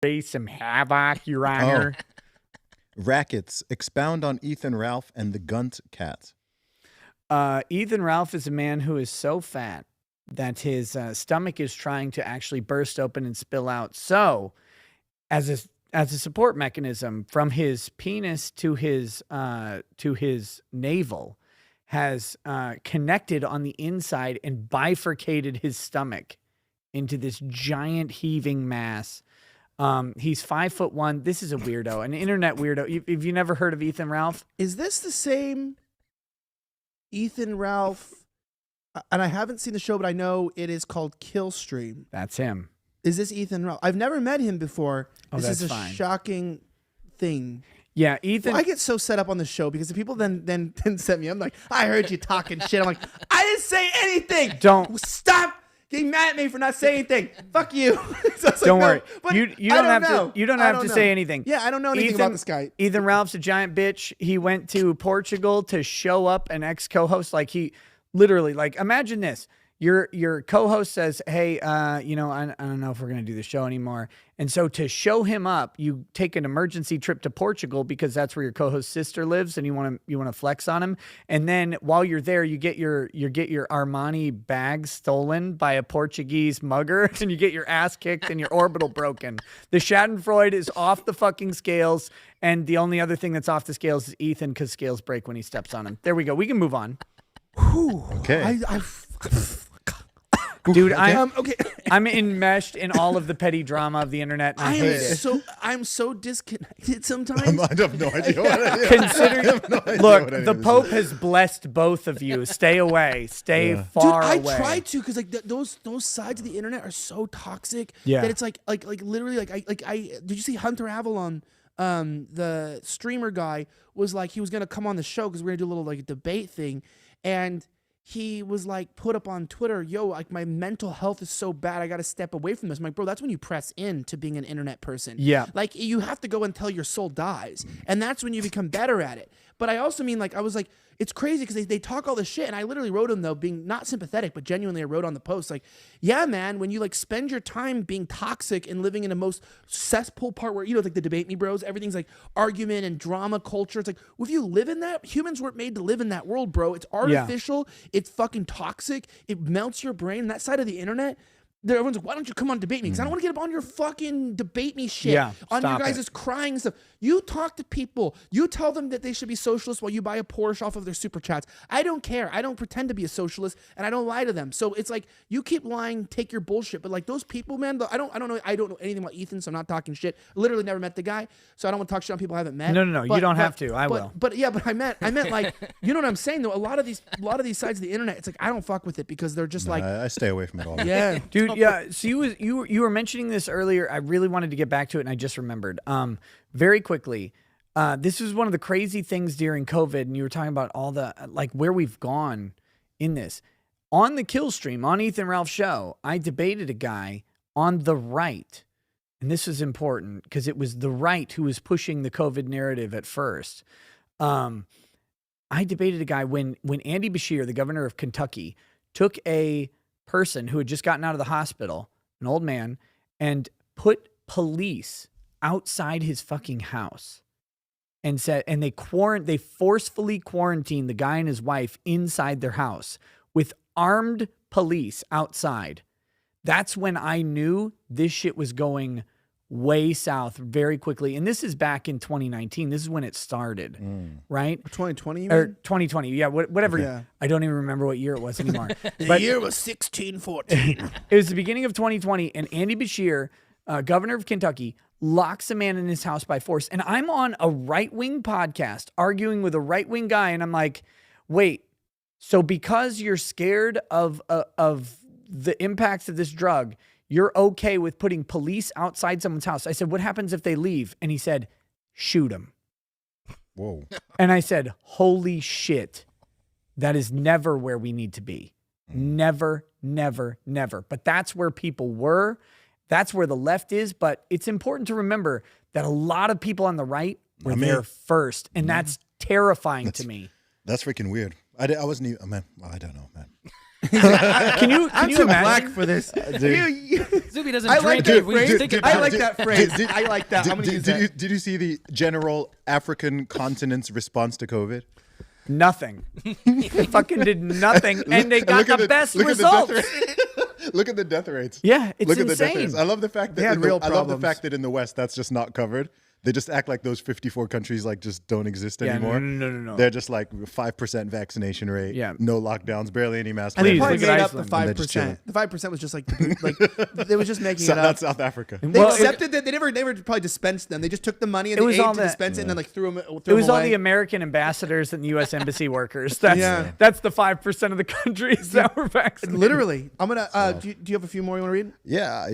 raise some havoc, Your Honor. Rackets. Expound on Ethan Ralph and the Gunt Cat. Ethan Ralph is a man who is so fat that his stomach is trying to actually burst open and spill out. So, as a support mechanism, from his penis to his navel, has connected on the inside and bifurcated his stomach into this giant heaving mass. He's 5'1". This is a weirdo, an internet weirdo. Have you never heard of Ethan Ralph? Is this the same Ethan Ralph? And I haven't seen the show, but I know it is called Killstream. That's him. Is this Ethan Ralph? I've never met him before. Oh, this is a fine. shocking thing. Yeah, Ethan. Well, I get so set up on the show because the people then send me. I'm like, I heard you talking shit. I'm like, I didn't say anything. Don't stop getting mad at me for not saying anything. Fuck you. So don't worry. But You don't have to. You don't have to say anything. Yeah, I don't know anything about this guy. Ethan Ralph's a giant bitch. He went to Portugal to show up an ex-co-host. Like he literally, like, imagine this. Your co-host says, hey, I don't know if we're going to do the show anymore. And so to show him up, you take an emergency trip to Portugal because that's where your co-host's sister lives and you want to flex on him. And then while you're there, you get your Armani bag stolen by a Portuguese mugger and you get your ass kicked and your orbital broken. The Schadenfreude is off the fucking scales. And the only other thing that's off the scales is Ethan because scales break when he steps on them. There we go. We can move on. Whew. Okay. Dude, okay. I'm enmeshed in all of the petty drama of the internet, and I hate it. I'm so disconnected sometimes. I have no idea what I do. Look, the Pope has blessed both of you. Stay away. Stay far away. I try to because like those sides of the internet are so toxic that it's like literally I did you see Hunter Avalon? The streamer guy was like he was gonna come on the show because we're gonna do a little like debate thing, and he was like put up on Twitter, yo, like my mental health is so bad, I got to step away from this. I'm like, bro, that's when you press in to being an internet person. Yeah. Like you have to go until your soul dies. And that's when you become better at it. But I also mean, like, I was like, it's crazy because they talk all this shit. And I literally wrote them, though, being not sympathetic, but genuinely I wrote on the post, like, yeah, man, when you like spend your time being toxic and living in the most cesspool part where, you know, like the debate me bros, everything's like argument and drama culture. It's like, well, if you live in that, humans weren't made to live in that world, bro. It's artificial. Yeah. It's fucking toxic. It melts your brain. That side of the internet, everyone's like, why don't you come on debate me? Because I don't want to get up on your fucking debate me shit. Yeah, on your guys' crying stuff. You talk to people. You tell them that they should be socialists while you buy a Porsche off of their super chats. I don't care. I don't pretend to be a socialist and I don't lie to them. So it's like you keep lying, take your bullshit. But like those people, man, I don't know anything about Ethan, so I'm not talking shit. Literally never met the guy, so I don't want to talk shit on people I haven't met. No, you don't have to. I will. But I meant like, you know what I'm saying though. A lot of these sides of the internet, it's like I don't fuck with it because they're just like I stay away from it all. Yeah, dude. Yeah. So you were mentioning this earlier. I really wanted to get back to it, and I just remembered. Very quickly. This was one of the crazy things during COVID, and you were talking about all the like where we've gone in this. On the Killstream, on Ethan Ralph's show, I debated a guy on the right, and this was important because it was the right who was pushing the COVID narrative at first. I debated a guy when Andy Beshear, the governor of Kentucky, took a person who had just gotten out of the hospital, an old man, and put police outside his fucking house and said, and they forcefully quarantined the guy and his wife inside their house with armed police outside. That's when I knew this shit was going way south very quickly. And this is back in 2019. This is when it started, right? 2020, or 2020. Yeah, whatever. Yeah. I don't even remember what year it was anymore. The year was 1614. It was the beginning of 2020, and Andy Beshear, governor of Kentucky, locks a man in his house by force. And I'm on a right-wing podcast arguing with a right-wing guy, and I'm like, wait, so because you're scared of the impacts of this drug, you're okay with putting police outside someone's house? I said, what happens if they leave? And he said, shoot them. Whoa. And I said, holy shit, that is never where we need to be. Never, never, never. But that's where people were. That's where the left is. But it's important to remember that a lot of people on the right were there first. And that's terrifying to me. That's freaking weird. I wasn't even, man, well, I don't know, man. Can you I'm too imagine? black for this. Zuby doesn't I drink like it. that We just phrase. think about I like it. that phrase. I like that. I'm gonna use that. Did you see the general African continent's response to COVID? Nothing. They fucking did nothing, and they got Look at the best look at the death results. rate. Look at the death rates. Yeah, it's Look at the death insane. rates. I love the fact that They had in the- real I love the problems. fact that in the West that's just not covered. They just act like those 54 countries like just don't exist Yeah, anymore. no. They're just like 5% vaccination rate. Yeah. No lockdowns, barely any mask. Please, They look probably at made up the Iceland. And they're just 5%. The 5% was just like they was just making So it up. that's South Africa. They Well, accepted that they never probably dispensed them. They just took the money and It the was aid all to the- dispense it and then like threw them. It was all away. the American ambassadors and the U.S. embassy workers. That's Yeah. that's the 5% of the countries that were vaccinated. Literally. I'm gonna. Do you have a few more you want to read? Yeah.